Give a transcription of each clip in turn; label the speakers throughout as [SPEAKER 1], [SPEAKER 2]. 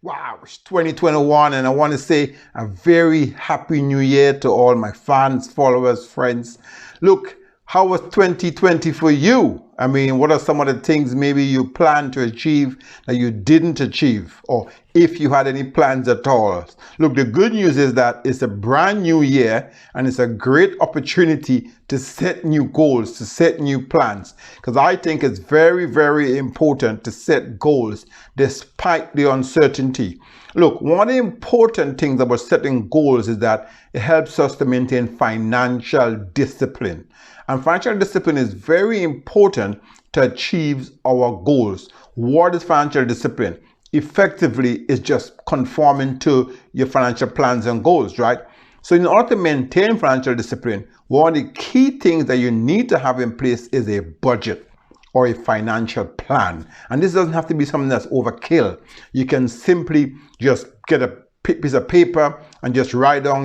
[SPEAKER 1] Wow, it's 2021, and I want to say a very happy new year to all my fans, followers, friends. Look, how was 2020 for you? I mean, what are some of the things maybe you planned to achieve that you didn't achieve, or if you had any plans at all? Look, the good news is that it's a brand new year and it's a great opportunity to set new goals, to set new plans. Because I think it's very, very important to set goals despite the uncertainty. Look, one of the important things about setting goals is that it helps us to maintain financial discipline. And financial discipline is very important to achieve our goals. What is financial discipline? Effectively, it's just conforming to your financial plans and goals, right? So in order to maintain financial discipline, one of the key things that you need to have in place is a budget or a financial plan. And this doesn't have to be something that's overkill. You can simply just get a piece of paper and just write down,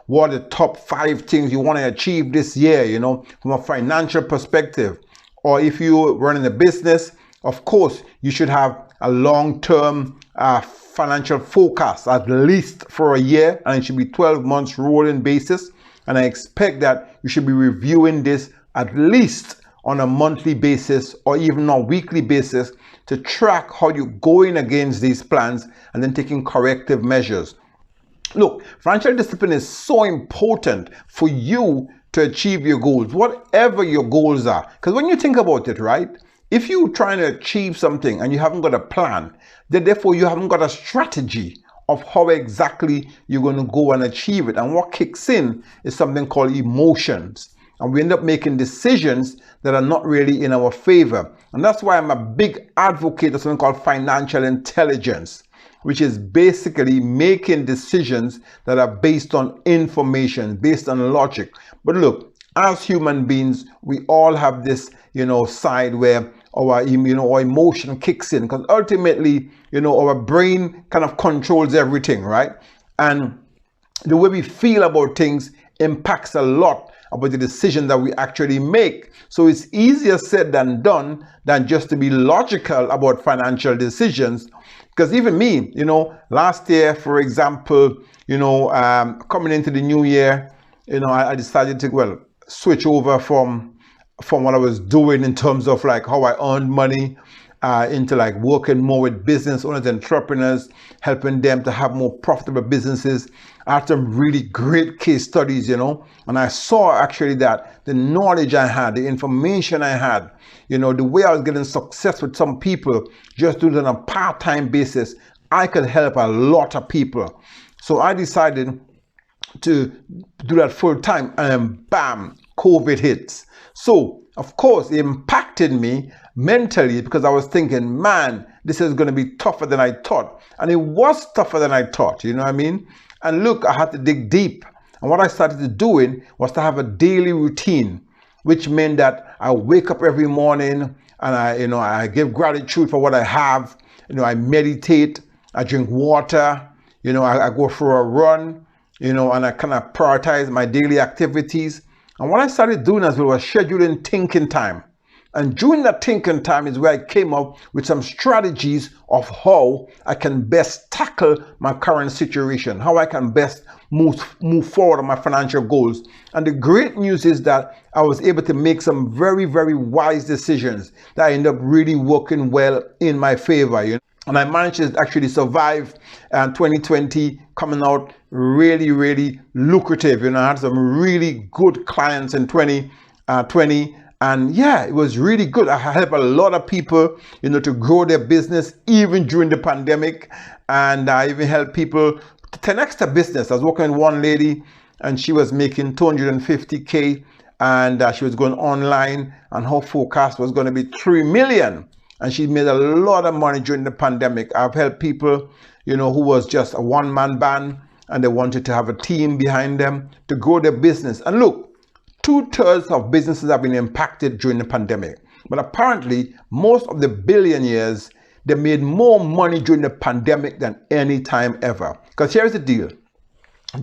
[SPEAKER 1] what are the top 5 things you want to achieve this year, from a financial perspective. Or if you're running a business, of course, you should have a long-term financial forecast, at least for a year, and it should be 12 months rolling basis. And I expect that you should be reviewing this at least on a monthly basis or even on a weekly basis to track how you're going against these plans and then taking corrective measures. Look, financial discipline is so important for you to achieve your goals, whatever your goals are. Because when you think about it, right, if you're trying to achieve something and you haven't got a plan, then therefore you haven't got a strategy of how exactly you're going to go and achieve it. And what kicks in is something called emotions. And we end up making decisions that are not really in our favor. And that's why I'm a big advocate of something called financial intelligence, which is basically making decisions that are based on information, based on logic. But look, as human beings, we all have this, side where our emotion kicks in, because ultimately, our brain kind of controls everything, right? And the way we feel about things impacts a lot about the decision that we actually make. So it's easier said than done than just to be logical about financial decisions. Because even me, last year, for example, coming into the new year, I decided to, switch over from what I was doing in terms of like how I earned money into like working more with business owners, entrepreneurs, helping them to have more profitable businesses. I had some really great case studies, and I saw actually that the knowledge I had, the information I had, the way I was getting success with some people, just doing it on a part-time basis, I could help a lot of people. So I decided to do that full time, and bam, COVID hits. So of course it impacted me mentally because I was thinking, man, this is going to be tougher than I thought. And it was tougher than I thought, you know what I mean? And look, I had to dig deep. And what I started doing was to have a daily routine, which meant that I wake up every morning and I give gratitude for what I have. I meditate, I drink water, I go for a run, and I kind of prioritize my daily activities. And what I started doing as well was scheduling thinking time. And during that thinking time is where I came up with some strategies of how I can best tackle my current situation, how I can best move forward on my financial goals. And the great news is that I was able to make some very, very wise decisions that end up really working well in my favor. And I managed to actually survive 2020, coming out really, really lucrative. I had some really good clients in 2020. And yeah, it was really good. I helped a lot of people, to grow their business even during the pandemic. And I even helped people to 10x their business. I was working with one lady and she was making 250K and she was going online and her forecast was going to be 3 million. And she made a lot of money during the pandemic. I've helped people, who was just a one-man band and they wanted to have a team behind them to grow their business. And look, 2/3 of businesses have been impacted during the pandemic. But apparently, most of the billionaires, they made more money during the pandemic than any time ever. Because here's the deal.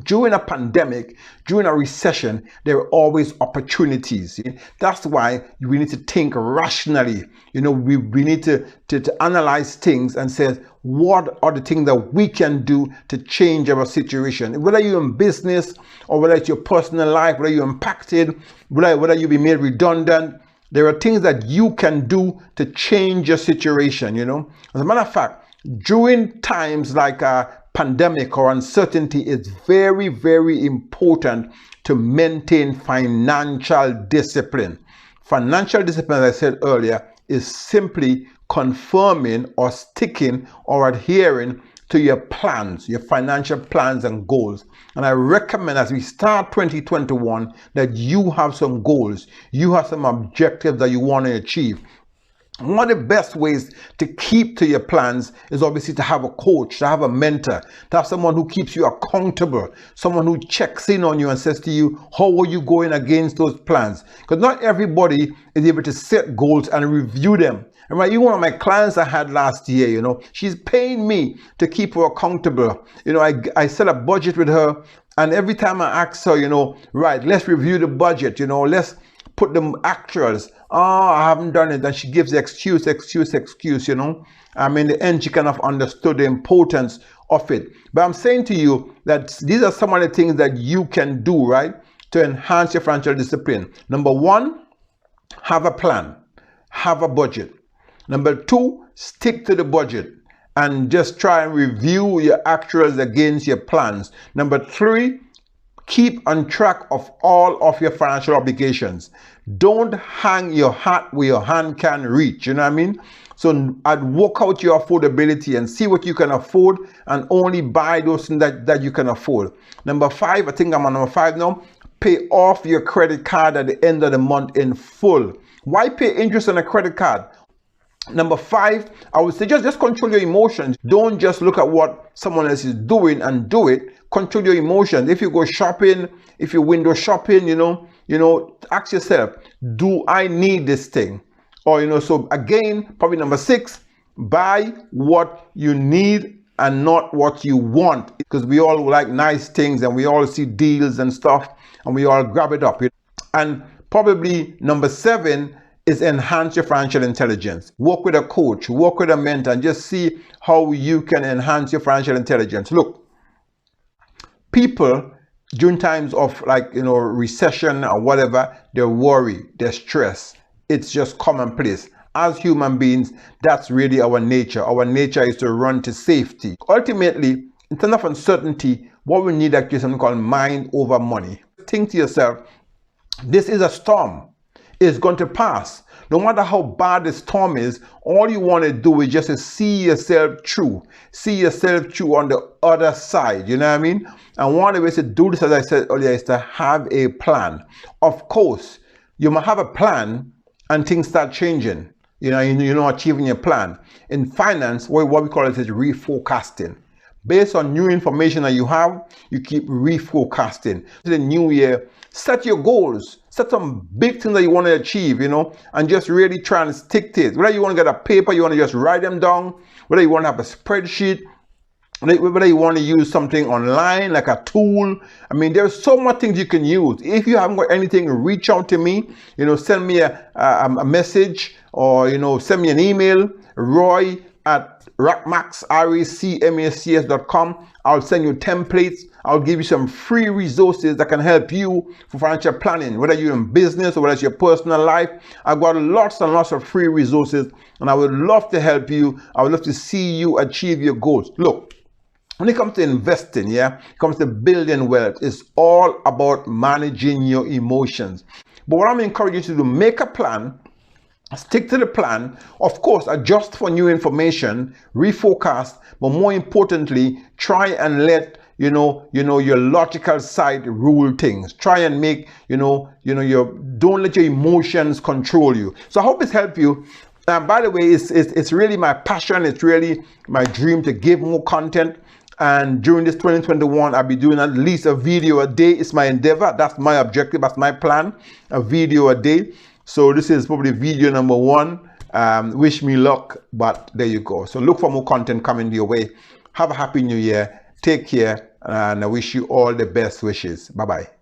[SPEAKER 1] During a pandemic, during a recession, there are always opportunities. That's why we need to think rationally. We need to analyze things and say, what are the things that we can do to change our situation? Whether you're in business or whether it's your personal life, whether you're impacted, whether you be made redundant, there are things that you can do to change your situation. As a matter of fact, during times like pandemic or uncertainty, it's very, very important to maintain financial discipline. Financial discipline, as I said earlier, is simply confirming or sticking or adhering to your plans, your financial plans and goals. And I recommend as we start 2021 that you have some goals, you have some objectives that you want to achieve. One of the best ways to keep to your plans is obviously to have a coach, to have a mentor, to have someone who keeps you accountable, someone who checks in on you and says to you, how are you going against those plans? Because not everybody is able to set goals and review them. And even one of my clients I had last year, she's paying me to keep her accountable. I set a budget with her, and every time I ask her, right, let's review the budget, let's put the actuals. I haven't done it. And she gives the excuse. In the end, she kind of understood the importance of it. But I'm saying to you that these are some of the things that you can do, right, to enhance your financial discipline. Number one, have a plan, have a budget. Number two, stick to the budget and just try and review your actuals against your plans. Number three, keep on track of all of your financial obligations. Don't hang your hat where your hand can reach. You know what I mean? So I'd work out your affordability and see what you can afford and only buy those things that you can afford. Number five, I think I'm on number five now. Pay off your credit card at the end of the month in full. Why pay interest on a credit card? Number five, I would say just control your emotions. Don't just look at what someone else is doing and do it. Control your emotions. If you go shopping, if you window shopping, ask yourself, do I need this thing? Or, so again, probably number six, buy what you need and not what you want. Because we all like nice things and we all see deals and stuff and we all grab it up. And probably number seven is enhance your financial intelligence. Work with a coach, work with a mentor, and just see how you can enhance your financial intelligence. Look, people during times of recession or whatever, they worry, they stress. It's just commonplace. As human beings, that's really our nature. Our nature is to run to safety. Ultimately, in terms of uncertainty, what we need actually is something called mind over money. Think to yourself, this is a storm. It's going to pass. No matter how bad the storm is, all you want to do is just to see yourself through. See yourself through on the other side. You know what I mean? And one of the ways to do this, as I said earlier, is to have a plan. Of course, you might have a plan and things start changing. You're not achieving your plan. In finance, what we call it is reforecasting. Based on new information that you have, you keep reforecasting. To the new year, set your goals. Set some big things that you want to achieve, and just really try and stick to it. Whether you want to get a paper, you want to just write them down. Whether you want to have a spreadsheet, whether you want to use something online like a tool. There's so much things you can use. If you haven't got anything, reach out to me. Send me a message or send me an email. roy@racmacs.com. I'll send you templates. I'll give you some free resources that can help you for financial planning, whether you're in business or whether it's your personal life. I've got lots and lots of free resources, and I would love to help you. I would love to see you achieve your goals. Look, when it comes to investing, it comes to building wealth, it's all about managing your emotions. But what I'm encouraging you to do, make a plan. Stick to the plan, of course, adjust for new information, reforecast, but more importantly, try and let your logical side rule things. Try and make, don't let your emotions control you. So I hope this helped you. By the way, it's really my passion. It's really my dream to give more content. And during this 2021, I'll be doing at least a video a day. It's my endeavor. That's my objective. That's my plan. A video a day. So this is probably video number one. Wish me luck, but there you go. So look for more content coming your way. Have a happy new year. Take care. and I wish you all the best wishes. Bye-bye.